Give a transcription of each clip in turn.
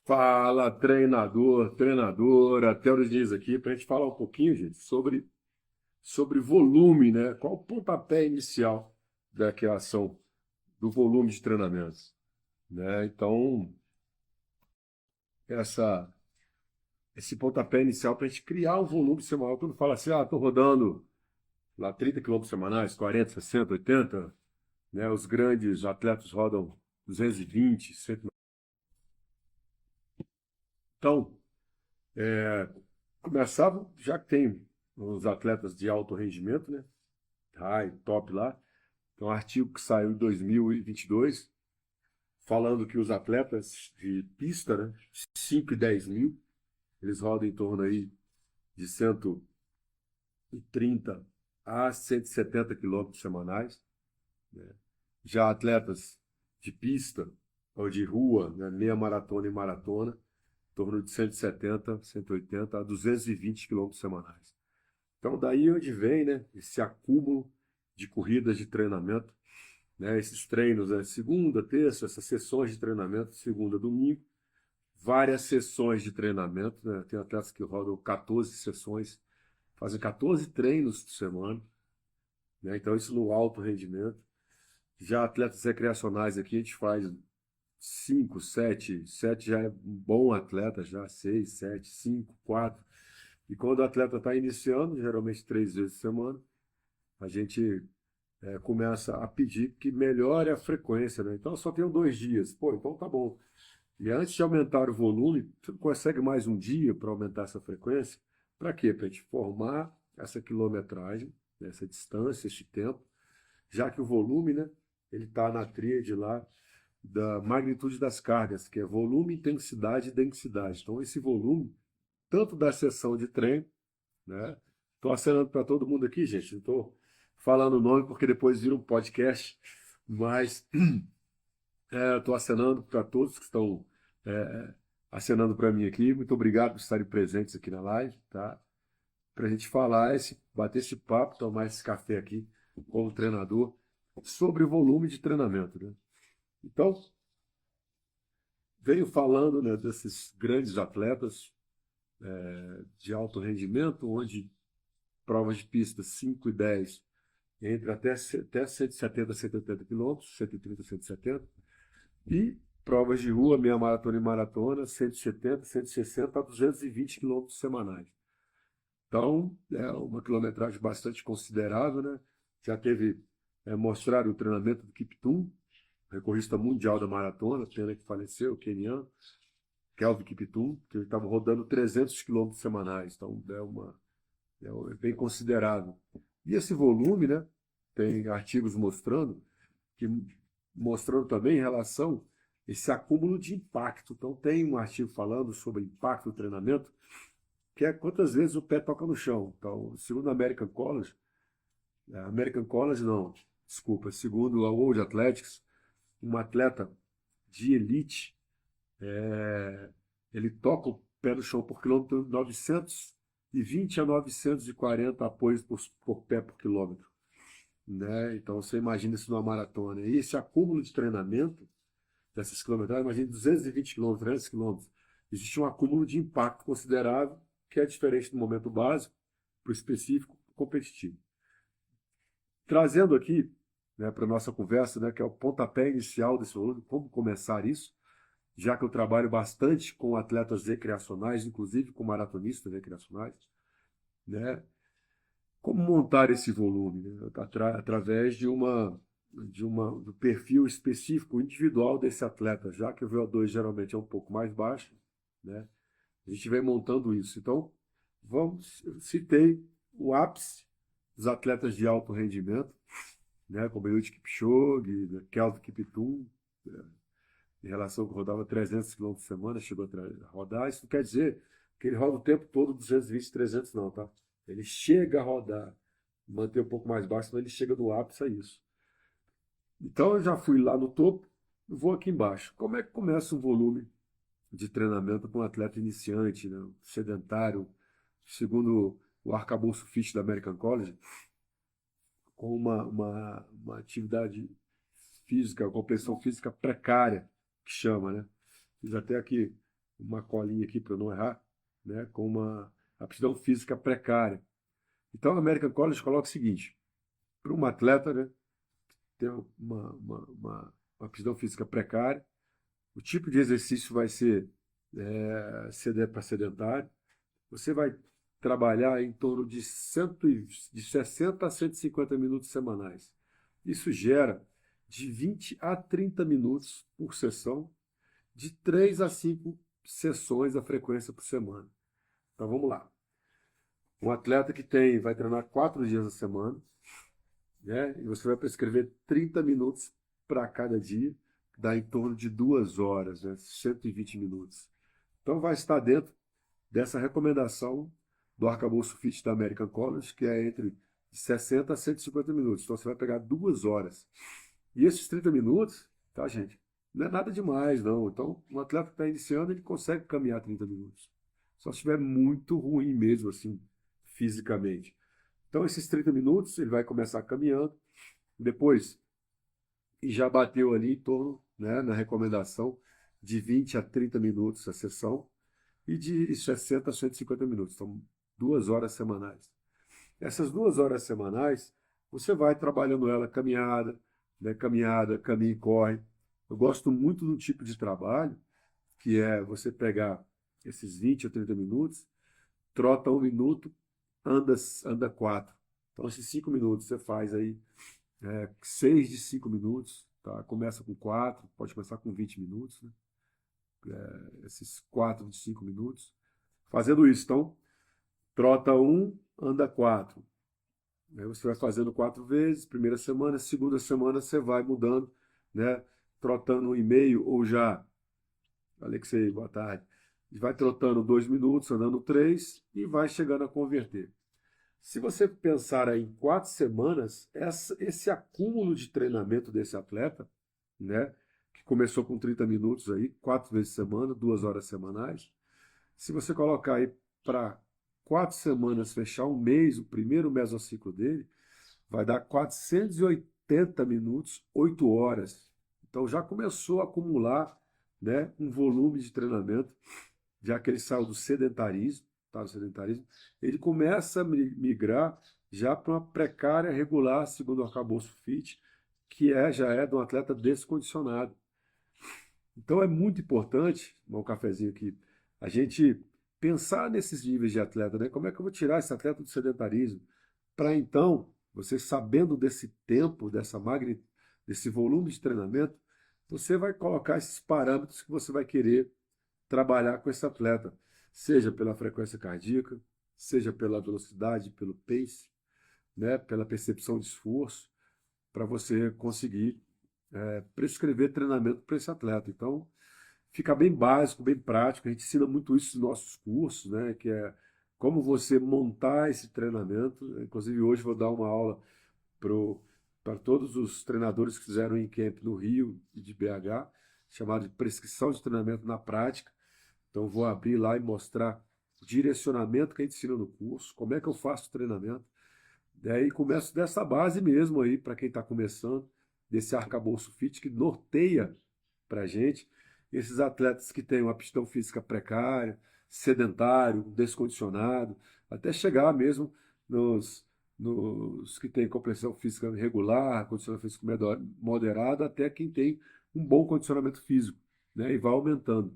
Fala, treinador, treinadora, Theo Diniz aqui, para a gente falar um pouquinho, gente, sobre volume, né? Qual o pontapé inicial da criação do volume de treinamentos, né? Então, essa, esse pontapé inicial para a gente criar um volume semanal. Quando fala assim, estou rodando lá 30 quilômetros semanais, 40, 60, 80, né? Os grandes atletas rodam 220, 100. Então, começava, já que tem os atletas de alto rendimento, né? High, top lá. Tem um artigo que saiu em 2022 falando que os atletas de pista, né, 5 e 10 mil, eles rodam em torno aí de 130 a 170 quilômetros semanais. Né? Já atletas de pista ou de rua, né, meia maratona e maratona, em torno de 170, 180 a 220 quilômetros semanais. Então, daí onde vem, né, esse acúmulo de corridas de treinamento, né, esses treinos, né, segunda, terça, essas sessões de treinamento, segunda, domingo, várias sessões de treinamento, né, tem atletas que rodam 14 sessões, fazem 14 treinos por semana, né, então isso no alto rendimento. Já atletas recreacionais aqui, a gente faz 5, 7, 7 já é um bom atleta, já 6, 7, 5, 4. E quando o atleta está iniciando, geralmente 3 vezes por semana, a gente começa a pedir que melhore a frequência, né? Então, eu só tenho 2 dias. Pô, então tá bom. E antes de aumentar o volume, você não consegue mais um dia para aumentar essa frequência? Para quê? Para a gente formar essa quilometragem, né, essa distância, este tempo, já que o volume, né, ele está na tríade lá da magnitude das cargas, que é volume, intensidade e densidade. Então, esse volume, tanto da sessão de treino, né? Estou acenando para todo mundo aqui, gente. Não estou falando o nome porque depois vira um podcast, mas estou acenando para todos que estão é, acenando para mim aqui. Muito obrigado por estarem presentes aqui na live, tá? Para a gente falar, bater esse papo, tomar esse café aqui com o treinador sobre o volume de treinamento, né? Então, venho falando, né, desses grandes atletas de alto rendimento, onde provas de pista 5 e 10 entre até 170 a 180 quilômetros, 130 a 170, e provas de rua, meia maratona e maratona, 170, 160 a 220 quilômetros semanais. Então, é uma quilometragem bastante considerável, né? Já teve, mostrado o treinamento do Kiptum, recordista mundial da maratona, pena que faleceu, o queniano, Kelvin Kiptum, que ele estava rodando 300 quilômetros semanais, então é bem considerável. E esse volume, né? Tem artigos que mostrando também em relação a esse acúmulo de impacto. Então tem um artigo falando sobre impacto do treinamento, que é quantas vezes o pé toca no chão. Então, segundo a American College não, desculpa, segundo a World Athletics, um atleta de elite, é, ele toca o pé no chão por quilômetro 920 a 940 apoios por pé por quilômetro. Né? Então você imagina isso numa maratona. E esse acúmulo de treinamento dessas quilometragens, imagina 220 quilômetros, 300 quilômetros. Existe um acúmulo de impacto considerável, que é diferente do momento básico para o específico competitivo. Trazendo aqui, né, para a nossa conversa, né, que é o pontapé inicial desse volume, como começar isso, já que eu trabalho bastante com atletas recreacionais, inclusive com maratonistas recreacionais, né? Como montar esse volume? Né? Através do perfil específico, individual desse atleta, já que o VO2 geralmente é um pouco mais baixo, né? A gente vem montando isso. Então, citei o ápice dos atletas de alto rendimento, né? Como Eliud Kipchoge, né? Kelvin Kiptum, né? Em relação que rodava 300 quilômetros por semana, chegou a rodar. Isso não quer dizer que ele roda o tempo todo 220, 300, não, tá? Ele chega a rodar, manter um pouco mais baixo, mas ele chega no ápice a isso. Então eu já fui lá no topo, vou aqui embaixo. Como é que começa um volume de treinamento para um atleta iniciante, né? Sedentário, segundo o arcabouço FIT da American College, com uma atividade física, uma competição física precária, que chama, né? Fiz até aqui uma colinha aqui para eu não errar, né, com uma aptidão física precária. Então, a American College coloca o seguinte: para um atleta, né, ter uma aptidão física precária, o tipo de exercício vai ser para sedentário. Você vai trabalhar em torno de 60 a 150 minutos semanais. Isso gera de 20 a 30 minutos por sessão, de 3 a 5 sessões a frequência por semana. Então vamos lá. Um atleta que vai treinar 4 dias a semana, né? E você vai prescrever 30 minutos para cada dia, dá em torno de 2 horas, né? 120 minutos. Então vai estar dentro dessa recomendação do arcabouço fit da American College, que é entre 60 a 150 minutos. Então você vai pegar 2 horas. E esses 30 minutos, tá, gente? Não é nada demais, não. Então, um atleta que está iniciando, ele consegue caminhar 30 minutos. Só se estiver muito ruim mesmo, assim, fisicamente. Então, esses 30 minutos, ele vai começar caminhando. Depois, e já bateu ali em torno, né, na recomendação, de 20 a 30 minutos a sessão e de 60 a 150 minutos. Então, 2 horas semanais. Essas 2 horas semanais, você vai trabalhando ela caminhada, né, caminhada, caminho e corre. Eu gosto muito do tipo de trabalho, que é você pegar esses 20 ou 30 minutos, trota 1 minuto, anda 4. Então, esses 5 minutos você faz aí 6 de 5 minutos, tá? Começa com 4, pode começar com 20 minutos, né? Esses 4 de 5 minutos. Fazendo isso, então, trota 1, anda 4. Aí você vai fazendo 4 vezes, primeira semana, segunda semana você vai mudando, né? Trotando 1,5 ou já, Alexei, boa tarde, vai trotando 2 minutos, andando 3 e vai chegando a converter. Se você pensar aí em 4 semanas, esse acúmulo de treinamento desse atleta, né, que começou com 30 minutos aí, 4 vezes semana, 2 horas semanais, se você colocar aí para 4 semanas, fechar um mês, o primeiro mesociclo dele, vai dar 480 minutos, 8 horas. Então já começou a acumular, né, um volume de treinamento, já que ele saiu do sedentarismo, tá, do sedentarismo, ele começa a migrar já para uma precária regular, segundo o arcabouço fit, que já é de um atleta descondicionado. Então é muito importante, um cafezinho aqui, a gente pensar nesses níveis de atleta, né? Como é que eu vou tirar esse atleta do sedentarismo? Para então, você sabendo desse tempo, desse volume de treinamento, você vai colocar esses parâmetros que você vai querer trabalhar com esse atleta, seja pela frequência cardíaca, seja pela velocidade, pelo pace, né? Pela percepção de esforço, para você conseguir prescrever treinamento para esse atleta. Então, fica bem básico, bem prático. A gente ensina muito isso nos nossos cursos, né? Que é como você montar esse treinamento. Inclusive, hoje vou dar uma aula para todos os treinadores que fizeram em camp no Rio e de BH, chamado de prescrição de treinamento na prática. Então, vou abrir lá e mostrar o direcionamento que a gente ensina no curso, como é que eu faço o treinamento. Daí começo dessa base mesmo aí, para quem está começando, desse arcabouço fit que norteia para a gente esses atletas que têm uma aptidão física precária, sedentário, descondicionado, até chegar mesmo nos que têm compreensão física regular, condicionamento físico moderado, até quem tem um bom condicionamento físico, né? E vai aumentando.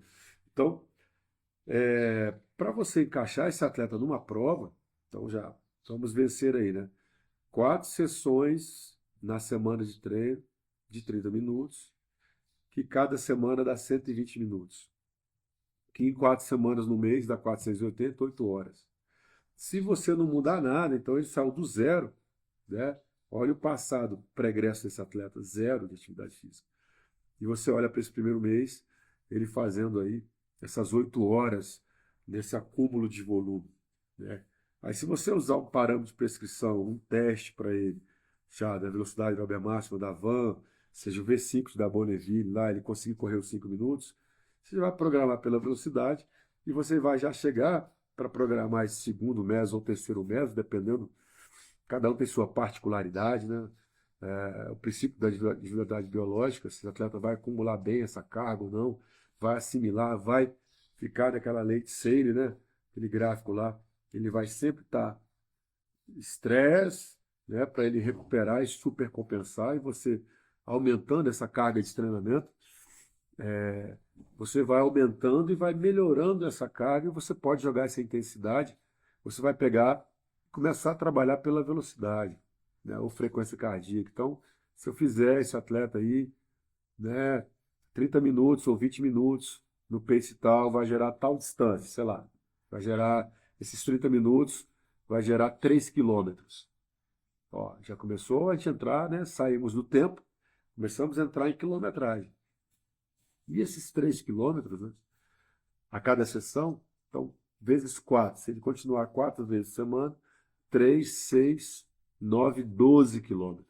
Então, para você encaixar esse atleta numa prova, então já vamos vencer aí, né? 4 sessões na semana de treino, de 30 minutos, que cada semana dá 120 minutos. Que em 4 semanas no mês dá 480, 8 horas. Se você não mudar nada, então ele saiu do zero, né? Olha o passado pregresso desse atleta, zero de atividade física. E você olha para esse primeiro mês, ele fazendo aí essas 8 horas nesse acúmulo de volume, né? Aí se você usar um parâmetro de prescrição, um teste para ele, já da velocidade da máxima da van, seja o V5 da Bonneville, lá ele conseguir correr os 5 minutos, você vai programar pela velocidade e você vai já chegar para programar esse segundo meso ou terceiro meso, dependendo, cada um tem sua particularidade, né? O princípio da individualidade biológica, se o atleta vai acumular bem essa carga ou não, vai assimilar, vai ficar naquela lei de Seine, né? Aquele gráfico lá, ele vai sempre estar estresse, né? Para ele recuperar e supercompensar, e você aumentando essa carga de treinamento, você vai aumentando e vai melhorando essa carga, e você pode jogar essa intensidade, você vai pegar e começar a trabalhar pela velocidade, né? Ou frequência cardíaca. Então, se eu fizer esse atleta aí, né, 30 minutos ou 20 minutos no pace tal, vai gerar tal distância, sei lá, vai gerar esses 30 minutos, vai gerar 3 quilômetros. Ó, já começou a gente entrar, né? Saímos do tempo, começamos a entrar em quilometragem. E esses 3 quilômetros, né, a cada sessão, então, vezes 4. Se ele continuar 4 vezes por semana, 3, 6, 9, 12 quilômetros.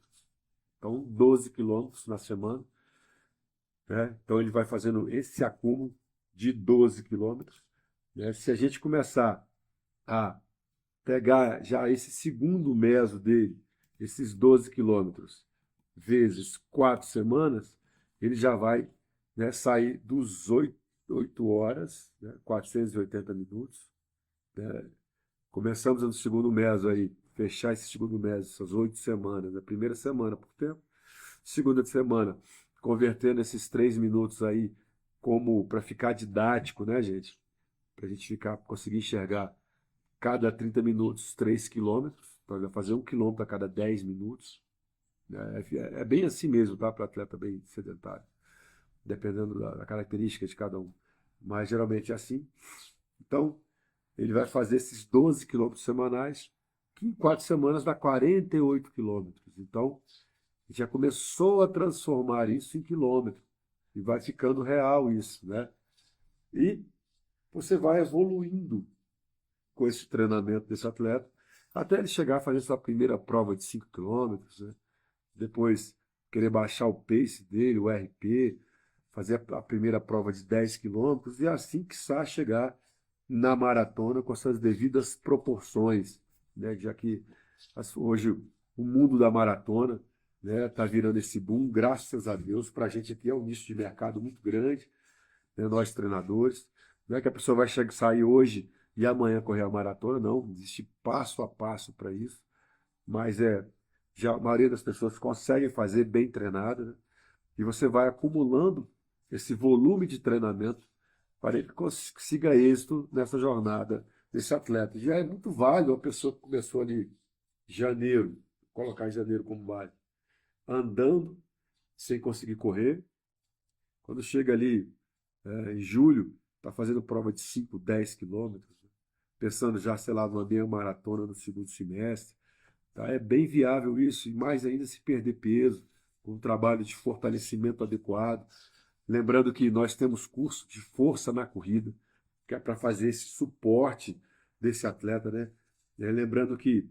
Então, 12 quilômetros na semana, né? Então, ele vai fazendo esse acúmulo de 12 quilômetros, né? Se a gente começar a pegar já esse segundo meso dele, esses 12 quilômetros, vezes 4 semanas, ele já vai, né, sair dos 8 horas, né, 480 minutos. Né? Começamos no segundo meso aí, fechar esse segundo meso, essas 8 semanas. A primeira semana por tempo, segunda semana, convertendo esses 3 minutos aí como para ficar didático, né, gente? Para a gente conseguir enxergar cada 30 minutos 3 quilômetros, então ele vai fazer 1 quilômetro a cada 10 minutos. É bem assim mesmo, tá? Para atleta bem sedentário, dependendo da característica de cada um. Mas geralmente é assim. Então, ele vai fazer esses 12 quilômetros semanais, que em 4 semanas dá 48 quilômetros. Então, já começou a transformar isso em quilômetro. E vai ficando real isso, né? E você vai evoluindo com esse treinamento desse atleta, até ele chegar a fazer sua primeira prova de 5 quilômetros, né? Depois querer baixar o pace dele, o RP, fazer a primeira prova de 10 quilômetros, e assim que chegar na maratona com suas devidas proporções, né? Já que hoje o mundo da maratona, né, está virando esse boom, graças a Deus. Para a gente aqui é um nicho de mercado muito grande, né, nós treinadores. Não é que a pessoa vai sair hoje e amanhã correr a maratona, não. Existe passo a passo para isso. Mas já a maioria das pessoas conseguem fazer bem treinada, né? E você vai acumulando esse volume de treinamento para ele consiga êxito nessa jornada desse atleta. Já é muito válido a pessoa que começou ali em janeiro, colocar em janeiro como base, andando sem conseguir correr. Quando chega ali em julho, está fazendo prova de 5, 10 quilômetros, né? Pensando já, sei lá, numa meia maratona no segundo semestre. Tá? É bem viável isso, e mais ainda se perder peso, com um trabalho de fortalecimento adequado. Lembrando que nós temos curso de força na corrida, que é para fazer esse suporte desse atleta, né? Lembrando que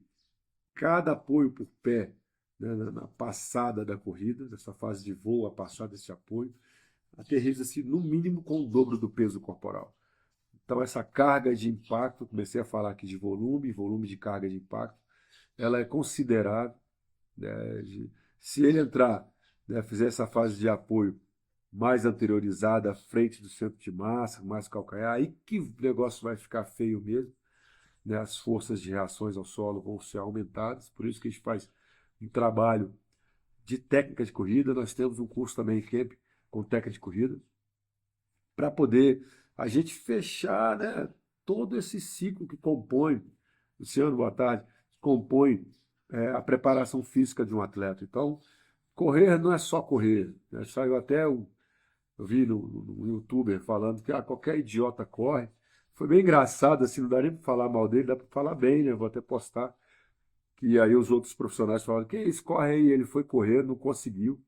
cada apoio por pé, né, na passada da corrida, nessa fase de voo, a passada desse apoio, aterriza-se no mínimo com o dobro do peso corporal. Então, essa carga de impacto, comecei a falar aqui de volume de carga de impacto, ela é considerável, né? Se ele entrar, né, fizer essa fase de apoio mais anteriorizada, à frente do centro de massa, mais calcanhar, aí que o negócio vai ficar feio mesmo, né? As forças de reações ao solo vão ser aumentadas, por isso que a gente faz um trabalho de técnica de corrida. Nós temos um curso também em Camp com técnica de corrida, para poder a gente fechar, né, todo esse ciclo que compõe, Luciano, boa tarde, compõe a preparação física de um atleta. Então, correr não é só correr, né? Saiu até eu vi no YouTuber falando que qualquer idiota corre. Foi bem engraçado, assim, não dá nem para falar mal dele, dá para falar bem, né? Vou até postar. E aí os outros profissionais falaram, que isso, corre aí. Ele foi correr, não conseguiu.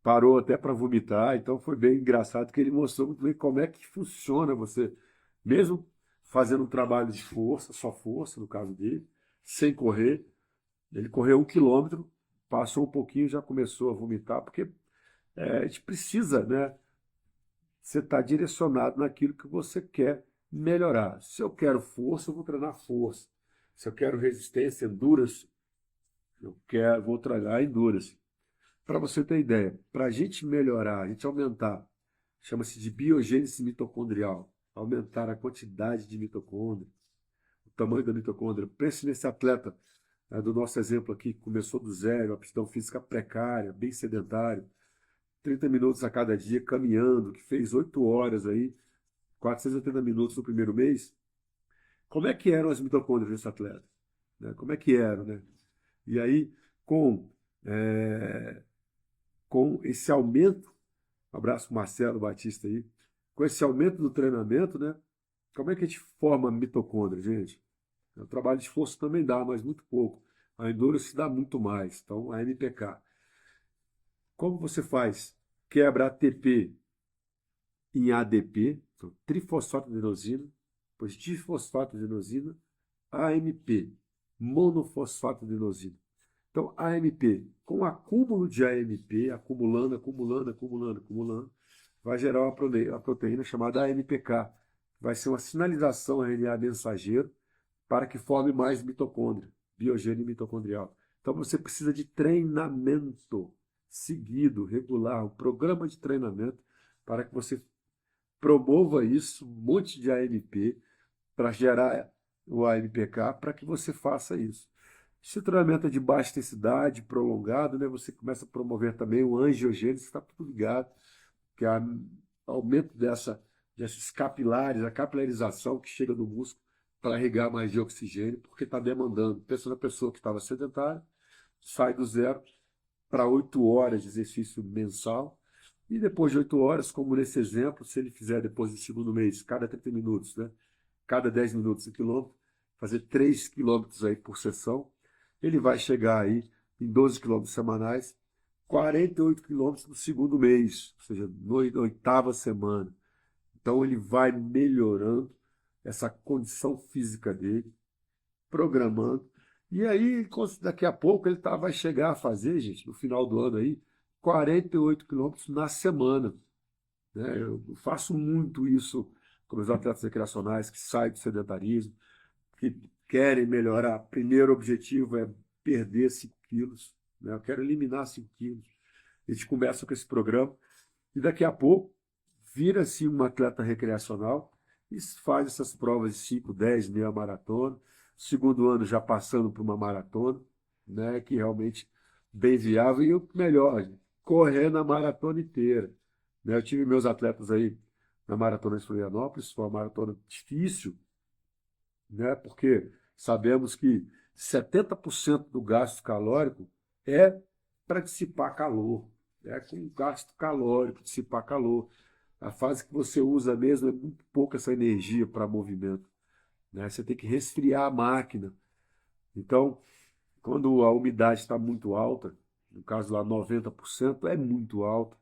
Parou até para vomitar, então foi bem engraçado que ele mostrou muito bem como é que funciona você, mesmo fazendo um trabalho de força, só força, no caso dele, sem correr. Ele correu 1 quilômetro, passou um pouquinho, já começou a vomitar, porque a gente precisa, né? Você está direcionado naquilo que você quer melhorar. Se eu quero força, eu vou treinar força. Se eu quero resistência, endurance, vou treinar endurance. Para você ter ideia, para a gente melhorar, a gente aumentar, chama-se de biogênese mitocondrial. aumentar a quantidade de mitocôndria, o tamanho da mitocôndria. Pense nesse atleta, né, do nosso exemplo aqui, que começou do zero, aptidão física precária, bem sedentário, 30 minutos a cada dia caminhando, que fez 8 horas aí, 480 minutos no primeiro mês. Como é que eram as mitocôndrias desse atleta? Né? Como é que eram, né? E aí, com, é, com esse aumento, um abraço pro Marcelo Batista aí, com esse aumento do treinamento, né? Como é que a gente forma mitocôndria, gente? O trabalho de esforço também dá, mas muito pouco. A endurance dá muito mais. Então, a MPK. Como você faz? Quebra ATP em ADP, então, trifosfato-adenosina, depois difosfato-adenosina, AMP, monofosfato-adenosina. Então, AMP, com o acúmulo de AMP, acumulando, acumulando, acumulando, acumulando, vai gerar uma proteína chamada AMPK. Vai ser uma sinalização RNA mensageiro para que forme mais mitocôndria, biogênio mitocondrial. Então, você precisa de treinamento seguido, regular, um programa de treinamento para que você promova isso, um monte de AMP, para gerar o AMPK, para que você faça isso. Se o treinamento é de baixa intensidade, prolongado, né, você começa a promover também o angiogênese, está tudo ligado, que é o aumento desses capilares, a capilarização que chega no músculo para irrigar mais de oxigênio, porque está demandando. Pensa na pessoa que estava sedentária, sai do zero para 8 horas de exercício mensal, e depois de 8 horas, como nesse exemplo, se ele fizer depois do segundo mês, cada 30 minutos, né? Cada 10 minutos 1 quilômetro, fazer 3 quilômetros aí por sessão, ele vai chegar aí em 12 quilômetros semanais, 48 quilômetros no segundo mês, ou seja, na oitava semana. Então ele vai melhorando essa condição física dele, programando. E aí, daqui a pouco, ele vai chegar a fazer, gente, no final do ano aí, 48 quilômetros na semana. Né? Eu faço muito isso com os atletas recreacionais que saem do sedentarismo, que querem melhorar. Primeiro objetivo é perder 5 quilos. Né? Eu quero eliminar 5 quilos. A gente começa com esse programa e daqui a pouco vira-se um atleta recreacional e faz essas provas de 5, 10, meia maratona. Segundo ano já passando por uma maratona, né? Que realmente bem viável. E o melhor, correr na maratona inteira. Né? Eu tive meus atletas aí na maratona de Florianópolis, foi uma maratona difícil, né? Porque sabemos que 70% do gasto calórico é para dissipar calor, é com gasto calórico, dissipar calor. A fase que você usa mesmo é muito pouca essa energia para movimento, né? Você tem que resfriar a máquina. Então, quando a umidade está muito alta, no caso lá 90%, é muito alta,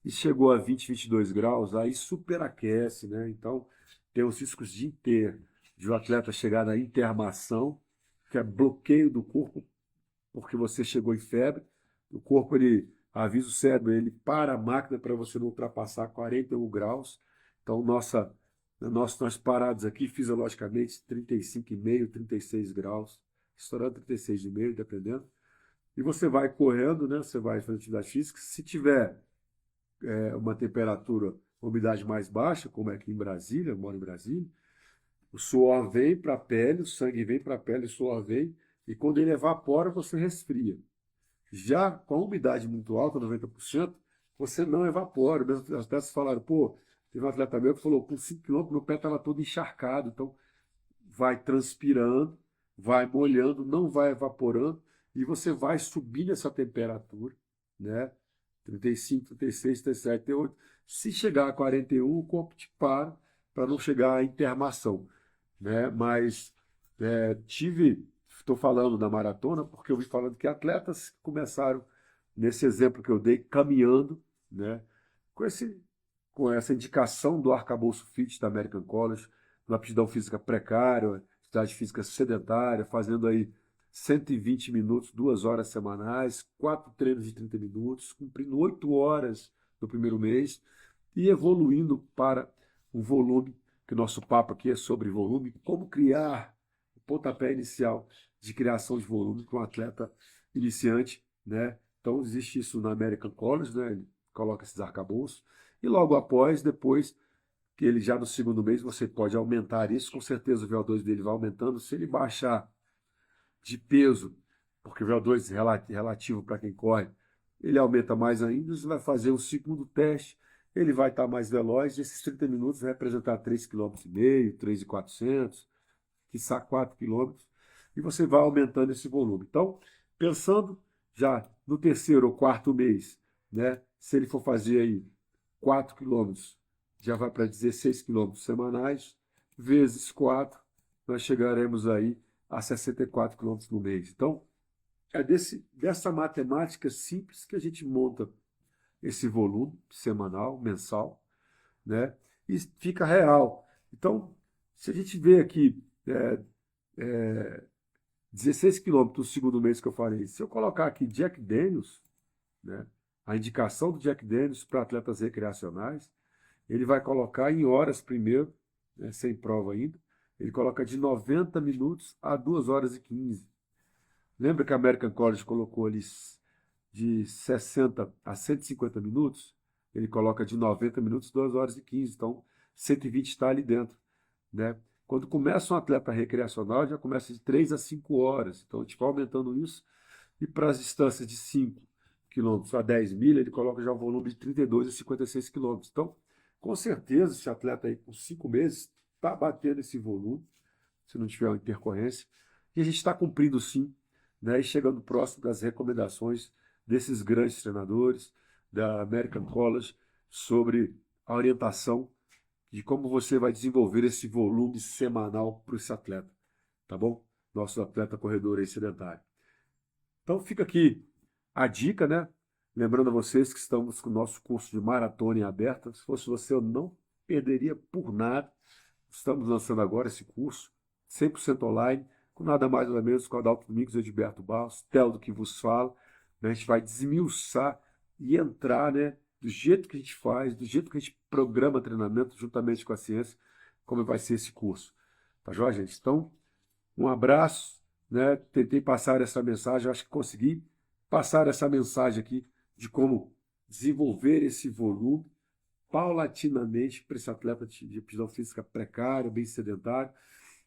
e chegou a 20, 22 graus, aí superaquece, né? Então, tem os riscos de o atleta chegar na intermação, que é bloqueio do corpo, porque você chegou em febre, o corpo ele avisa o cérebro, ele para a máquina para você não ultrapassar 41 graus. Então, nós parados aqui, fisiologicamente, 35,5, 36 graus, estourando 36,5, dependendo. E você vai correndo, né? Você vai fazer atividade física. Se tiver uma temperatura, uma umidade mais baixa, como é aqui em Brasília, eu moro em Brasília, o suor vem para a pele, o sangue vem para a pele, o suor vem, e quando ele evapora, você resfria. Já com a umidade muito alta, 90%, você não evapora. Meus atletas falaram, pô, teve um atleta meu que falou, com 5 quilômetros, meu pé estava todo encharcado, então vai transpirando, vai molhando, não vai evaporando, e você vai subindo essa temperatura, né? 35, 36, 37, 38. Se chegar a 41, o corpo te para não chegar à intermação, né? Mas estou falando da maratona porque eu vi falando que atletas começaram nesse exemplo que eu dei caminhando, né? Com esse, com essa indicação do arcabouço fit da American College, uma aptidão física precária, atividade física sedentária, fazendo aí 120 minutos, 2 horas semanais, 4 treinos de 30 minutos, cumprindo 8 horas no primeiro mês e evoluindo para um volume, que o nosso papo aqui é sobre volume, como criar o pontapé inicial de criação de volume para um atleta iniciante, né? Então existe isso na American College, né? Ele coloca esses arcabouços e logo após, depois que ele já no segundo mês você pode aumentar isso, com certeza o VO2 dele vai aumentando. Se ele baixar de peso, porque o VO2 relativo para quem corre, ele aumenta mais ainda, você vai fazer o segundo teste, ele vai estar mais veloz, esses 30 minutos vai representar 3,5 km, 3,400, quiçá 4 quilômetros, e você vai aumentando esse volume. Então, pensando já no terceiro ou quarto mês, né, se ele for fazer aí 4 quilômetros, já vai para 16 quilômetros semanais, vezes 4, nós chegaremos aí a 64 quilômetros no mês. Então, é dessa matemática simples que a gente monta esse volume semanal, mensal, né? E fica real. Então, se a gente vê aqui 16 quilômetros no segundo mês que eu falei, se eu colocar aqui Jack Daniels, né, a indicação do Jack Daniels para atletas recreacionais, ele vai colocar em horas primeiro, né, sem prova ainda, ele coloca de 90 minutos a 2 horas e 15. Lembra que a American College colocou ali de 60 a 150 minutos? Ele coloca de 90 minutos, 2 horas e 15. Então, 120 está ali dentro, né? Quando começa um atleta recreacional, já começa de 3 a 5 horas. Então, a gente vai aumentando isso. E para as distâncias de 5 quilômetros a 10 milhas, ele coloca já um volume de 32 a 56 quilômetros. Então, com certeza, esse atleta aí, com 5 meses, está batendo esse volume, se não tiver uma intercorrência. E a gente está cumprindo sim, né, e chegando próximo das recomendações desses grandes treinadores da American College sobre a orientação de como você vai desenvolver esse volume semanal para esse atleta, tá bom? Nosso atleta corredor aí sedentário. Então fica aqui a dica, né? Lembrando a vocês que estamos com o nosso curso de maratona em aberta. Se fosse você, eu não perderia por nada. Estamos lançando agora esse curso, 100% online, com nada mais nada menos que o Adalto Domingos e Edilberto Barros, Teldo que vos fala. Né? A gente vai desmiuçar e entrar, né, do jeito que a gente faz, do jeito que a gente programa treinamento, juntamente com a ciência, como vai ser esse curso. Tá joia, gente? Então, um abraço, né? Tentei passar essa mensagem, acho que consegui passar essa mensagem aqui de como desenvolver esse volume paulatinamente para esse atleta de aptidão física precária, bem sedentário,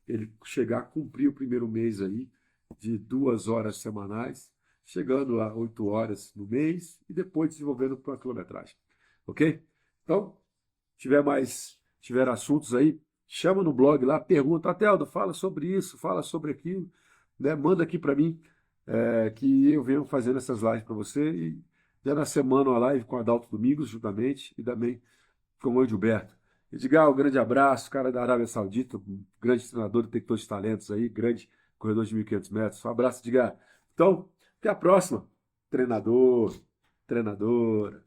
ele chegar a cumprir o primeiro mês aí de 2 horas semanais, chegando a 8 horas no mês e depois desenvolvendo para a quilometragem. Ok? Então, tiver assuntos aí, chama no blog lá, pergunta, Teldo, fala sobre isso, fala sobre aquilo, né? Manda aqui para mim, que eu venho fazendo essas lives para você e já na semana uma live com o Adalto Domingos, juntamente, e também com o Edilberto. Edgar, um grande abraço, cara da Arábia Saudita, um grande treinador, detector de talentos aí, grande corredor de 1.500 metros. Um abraço, Edgar. Então, até a próxima. Treinador, treinadora.